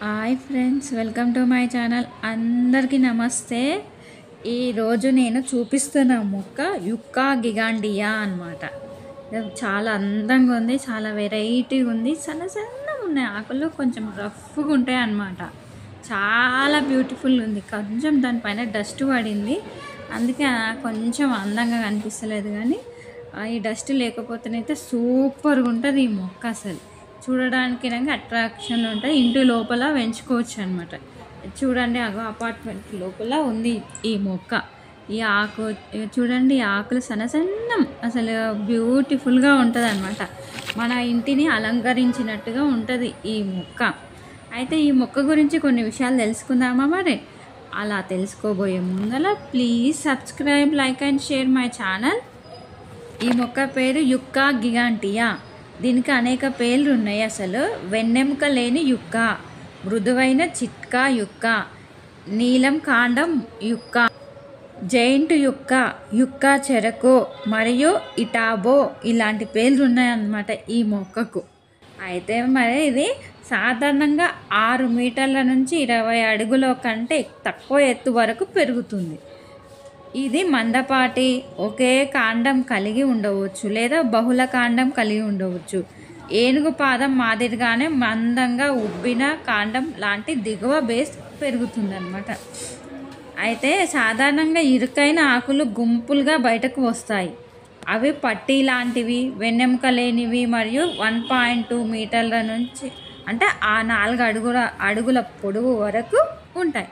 Hi friends, welcome to my channel. అందరికీ నమస్తే. ఈరోజు నేను చూపిస్తున్న మొక్క యుక్కా గిగాండియా అన్నమాట. చాలా అందంగా ఉంది, చాలా వెరైటీగా ఉంది. సన్న సన్నగా ఉన్నాయి ఆకులు, కొంచెం రఫ్గా ఉంటాయి అన్నమాట. చాలా బ్యూటిఫుల్గా ఉంది. కొంచెం దానిపైన డస్ట్ పడింది, అందుకే కొంచెం అందంగా కనిపిస్తలేదు. కానీ ఈ డస్ట్ లేకపోతేనైతే సూపర్గా ఉంటుంది ఈ మొక్క. అసలు చూడడానికి అట్రాక్షన్ ఉంటుంది, ఇంటి లోపల పెంచుకోవచ్చు అనమాట. చూడండి, అపార్ట్మెంట్ లోపల ఉంది ఈ మొక్క. ఈ ఆకు చూడండి, ఈ ఆకులు సన్న సన్నం, అసలు బ్యూటిఫుల్గా ఉంటుంది అనమాట. మన ఇంటిని అలంకరించినట్టుగా ఉంటుంది ఈ మొక్క. అయితే ఈ మొక్క గురించి కొన్ని విషయాలు తెలుసుకుందామా మరి? అలా తెలుసుకోబోయే ముందర please subscribe, like and share my channel. ఈ మొక్క పేరు యుక్కా గిగాంటియా. దీనికి అనేక పేర్లు ఉన్నాయి. అసలు వెన్నెముక లేని యుక్క, మృదువైన చిట్కా యుక్క, నీలం కాండం యుక్క, జైంట్ యుక్క, యుక్క చెరకు మరియు ఇటాబో, ఇలాంటి పేర్లు ఉన్నాయన్నమాట ఈ మొక్కకు. అయితే మరి ఇది సాధారణంగా 6 మీటర్ల నుంచి 20 అడుగుల కంటే తక్కువ ఎత్తు వరకు పెరుగుతుంది. ఇది మందపాటి ఒకే కాండం కలిగి ఉండవచ్చు, లేదా బహుళ కాండం కలిగి ఉండవచ్చు. ఏనుగు పాదం మాదిరిగానే మందంగా ఉబ్బిన కాండం లాంటి దిగువ బేస్ పెరుగుతుందన్నమాట. అయితే సాధారణంగా ఇరుకైన ఆకులు గుంపులుగా బయటకు వస్తాయి. అవి పట్టీ లాంటివి, వెన్నెముక లేనివి మరియు 1.2 మీటర్ల నుంచి అంటే 4 అడుగుల పొడవు వరకు ఉంటాయి.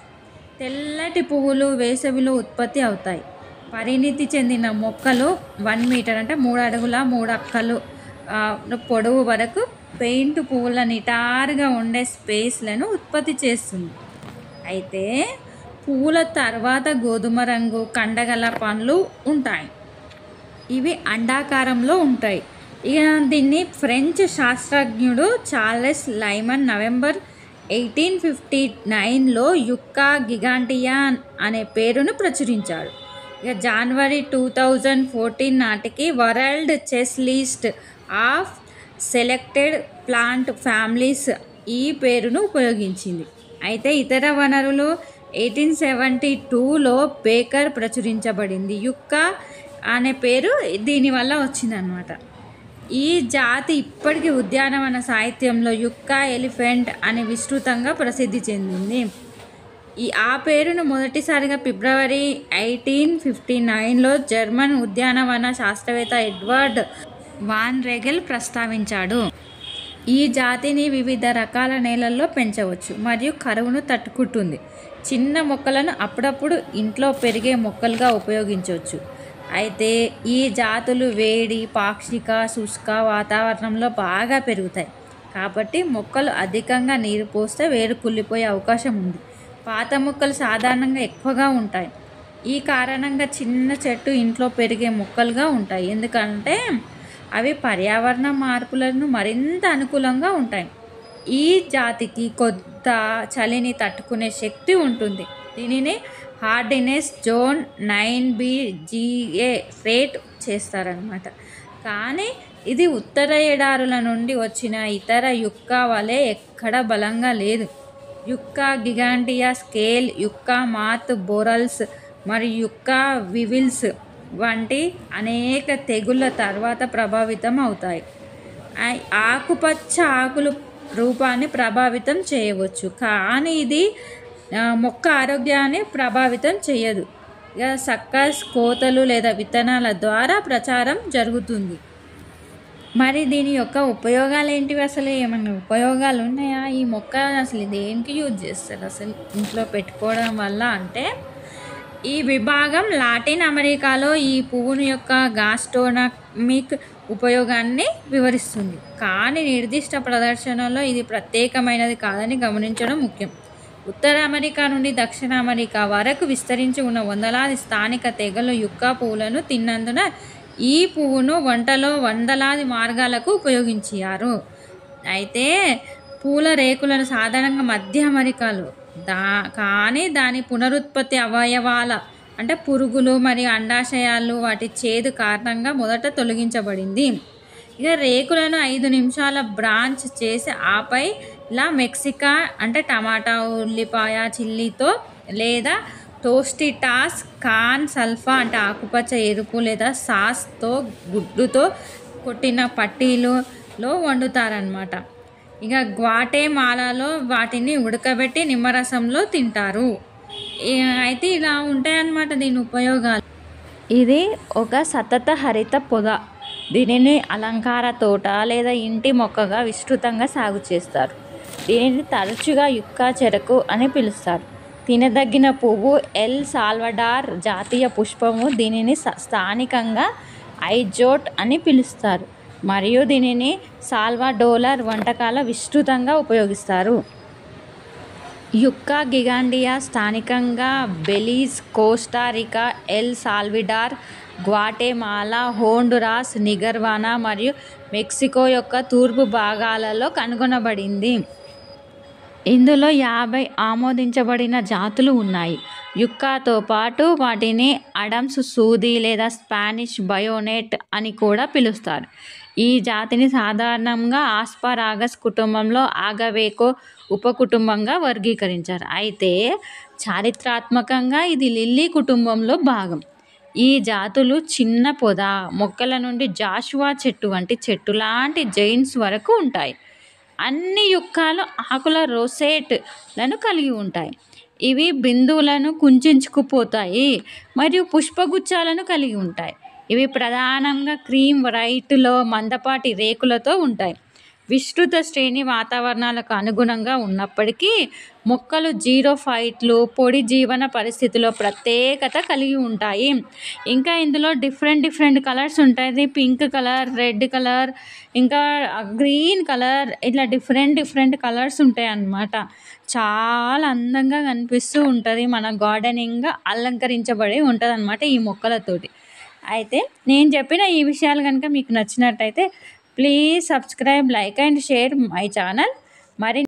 తెల్లటి పువ్వులు వేసవిలో ఉత్పత్తి అవుతాయి. పరిణితి చెందిన మొక్కలు 1 మీటర్ అంటే 3 అడుగుల 3 అక్కలు పొడవు వరకు పెయింట్ పువ్వుల నిటారుగా ఉండే స్పేస్లను ఉత్పత్తి చేస్తుంది. అయితే పువ్వుల తర్వాత గోధుమ రంగు కండగల పండ్లు ఉంటాయి. ఇవి అండాకారంలో ఉంటాయి. ఇక దీన్ని ఫ్రెంచ్ శాస్త్రజ్ఞుడు చార్లెస్ లైమన్ నవంబర్ 1859లో యుక్కా గిగాంటియా అనే పేరును ప్రచురించాడు. ఇక జనవరి 2014 నాటికి world checklist of selected plant families ఈ పేరును ఉపయోగించింది. అయితే ఇతర వనరులు 1872లో బేకర్ ప్రచురించబడింది. యుక్కా అనే పేరు దీనివల్ల వచ్చిందనమాట. ఈ జాతి ఇప్పటికీ ఉద్యానవన సాహిత్యంలో యుక్కా ఎలిఫెంట్ అని విస్తృతంగా ప్రసిద్ధి చెందింది. ఆ పేరును మొదటిసారిగా ఫిబ్రవరి 1859లో జర్మన్ ఉద్యానవన శాస్త్రవేత్త ఎడ్వర్డ్ వాన్ రెగెల్ ప్రస్తావించాడు. ఈ జాతిని వివిధ రకాల నేలల్లో పెంచవచ్చు మరియు కరువును తట్టుకుంటుంది. చిన్న మొక్కలను అప్పుడప్పుడు ఇంట్లో పెరిగే మొక్కలుగా ఉపయోగించవచ్చు. అయితే ఈ జాతులు వేడి, పాక్షిక, శుష్క వాతావరణంలో బాగా పెరుగుతాయి. కాబట్టి మొక్కలు అధికంగా నీరు పోస్తే వేరు కుళ్ళిపోయే అవకాశం ఉంది. పాత మొక్కలు సాధారణంగా ఎక్కువగా ఉంటాయి. ఈ కారణంగా చిన్న చెట్టు ఇంట్లో పెరిగే మొక్కలుగా ఉంటాయి, ఎందుకంటే అవి పర్యావరణ మార్పులను మరింత అనుకూలంగా ఉంటాయి. ఈ జాతికి కొత్త చలిని తట్టుకునే శక్తి ఉంటుంది. దీనిని హార్డినెస్ జోన్ 9BGA రేట్ చేస్తారనమాట. కానీ ఇది ఉత్తర ఎడారుల నుండి వచ్చిన ఇతర యుక్కా వలె ఎక్కడ బలంగా లేదు. యుక్కా గిగాంటియా స్కేల్, యుక్కా మాత్ బోరల్స్ మరియు యుక్కా వివిల్స్ వంటి అనేక తెగుళ్ళ తర్వాత ప్రభావితం అవుతాయి. ఆకుపచ్చ ఆకులు రూపాన్ని ప్రభావితం చేయవచ్చు, కానీ ఇది మొక్క ఆరోగ్యాన్ని ప్రభావితం చేయదు. ఇక సక్కస్, కోతలు లేదా విత్తనాల ద్వారా ప్రచారం జరుగుతుంది. మరి దీని యొక్క ఉపయోగాలు ఏంటివి? అసలు ఏమన్నా ఉపయోగాలు ఉన్నాయా? ఈ మొక్క అసలు దేనికి యూజ్ చేస్తారు అసలు ఇంట్లో పెట్టుకోవడం వల్ల అంటే, ఈ విభాగం లాటిన్ అమెరికాలో ఈ పువ్వును యొక్క గాస్ట్రోనమిక్ ఉపయోగాన్ని వివరిస్తుంది. కానీ నిర్దిష్ట ప్రదర్శనలో ఇది ప్రత్యేకమైనది కాదని గమనించడం ముఖ్యం. ఉత్తర అమెరికా నుండి దక్షిణ అమెరికా వరకు విస్తరించి ఉన్న వందలాది స్థానిక తెగలు యుక్కా పువ్వులను తిన్నందున ఈ పువ్వును వంటలో వందలాది మార్గాలకు ఉపయోగించారు. అయితే పూల రేకులను సాధారణంగా మధ్య అమెరికాలో కానీ దాని పునరుత్పత్తి అవయవాల అంటే పురుగులు మరియు అండాశయాలు వాటి చేదు కారణంగా మొదట తొలగించబడింది. ఇక రేకులను 5 నిమిషాల బ్రాంచ్ చేసి ఆపై ఇలా మెక్సికా అంటే టమాటా, ఉల్లిపాయ, చిల్లీతో లేదా టోస్టిటాస్ కాన్ సల్ఫా అంటే ఆకుపచ్చ, ఎరుపు లేదా సాస్తో గుడ్డుతో కొట్టిన పట్టీలలో వండుతారనమాట. ఇక గ్వాటేమాలాలో వాటిని ఉడకబెట్టి నిమ్మరసంలో తింటారు. అయితే ఇలా ఉంటాయన్నమాట దీని ఉపయోగాలు. ఇది ఒక సతత హరిత పొద. దీనిని అలంకార తోట లేదా ఇంటి మొక్కగా విస్తృతంగా సాగు చేస్తారు. దీనిని తరచుగా యుక్కా చెరకు అని పిలుస్తారు. తినదగిన పువ్వు ఎల్ సాల్వడార్ జాతీయ పుష్పము. దీనిని స్థానికంగా ఐజోట్ అని పిలుస్తారు మరియు దీనిని సాల్వడోలర్ వంటకాల విస్తృతంగా ఉపయోగిస్తారు. యుక్కా గిగాండియా స్థానికంగా Belize, Costa Rica, El Salvador, Guatemala, Honduras, నిగర్వానా మరియు మెక్సికో యొక్క తూర్పు భాగాలలో కనుగొనబడింది. ఇందులో 50 ఆమోదించబడిన జాతులు ఉన్నాయి. యుక్కాతో పాటు వాటిని అడమ్స్ సూది లేదా స్పానిష్ బయోనెట్ అని కూడా పిలుస్తారు. ఈ జాతిని సాధారణంగా ఆస్పరాగస్ కుటుంబంలో ఆగవేకో ఉపకుటుంబంగా వర్గీకరించారు. అయితే చారిత్రాత్మకంగా ఇది లిల్లీ కుటుంబంలో భాగం. ఈ జాతులు చిన్న పొద మొక్కల నుండి జాషువా చెట్టు వంటి చెట్టు లాంటి జైన్స్ వరకు ఉంటాయి. అన్ని యుక్కాలు ఆకుల రోసెట్లను కలిగి ఉంటాయి. ఇవి బిందువులను కుంచుకుపోతాయి మరియు పుష్పగుచ్చాలను కలిగి ఉంటాయి. ఇవి ప్రధానంగా క్రీమ్ వైట్లో మందపాటి రేకులతో ఉంటాయి. విస్తృత శ్రేణి వాతావరణాలకు అనుగుణంగా ఉన్నప్పటికీ మొక్కలు జీరోఫైట్లు పొడి జీవన పరిస్థితుల్లో ప్రత్యేకత కలిగి ఉంటాయి. ఇంకా ఇందులో డిఫరెంట్ కలర్స్ ఉంటాయి. పింక్ కలర్, రెడ్ కలర్, ఇంకా గ్రీన్ కలర్, ఇట్లా డిఫరెంట్ కలర్స్ ఉంటాయి అన్నమాట. చాలా అందంగా కనిపిస్తూ ఉంటుంది. మన గార్డెనింగ్గా అలంకరించబడి ఉంటుంది అన్నమాట ఈ మొక్కలతోటి. అయితే నేను చెప్పిన ఈ విషయాలు కనుక మీకు నచ్చినట్టయితే please subscribe, like and share my channel. మరి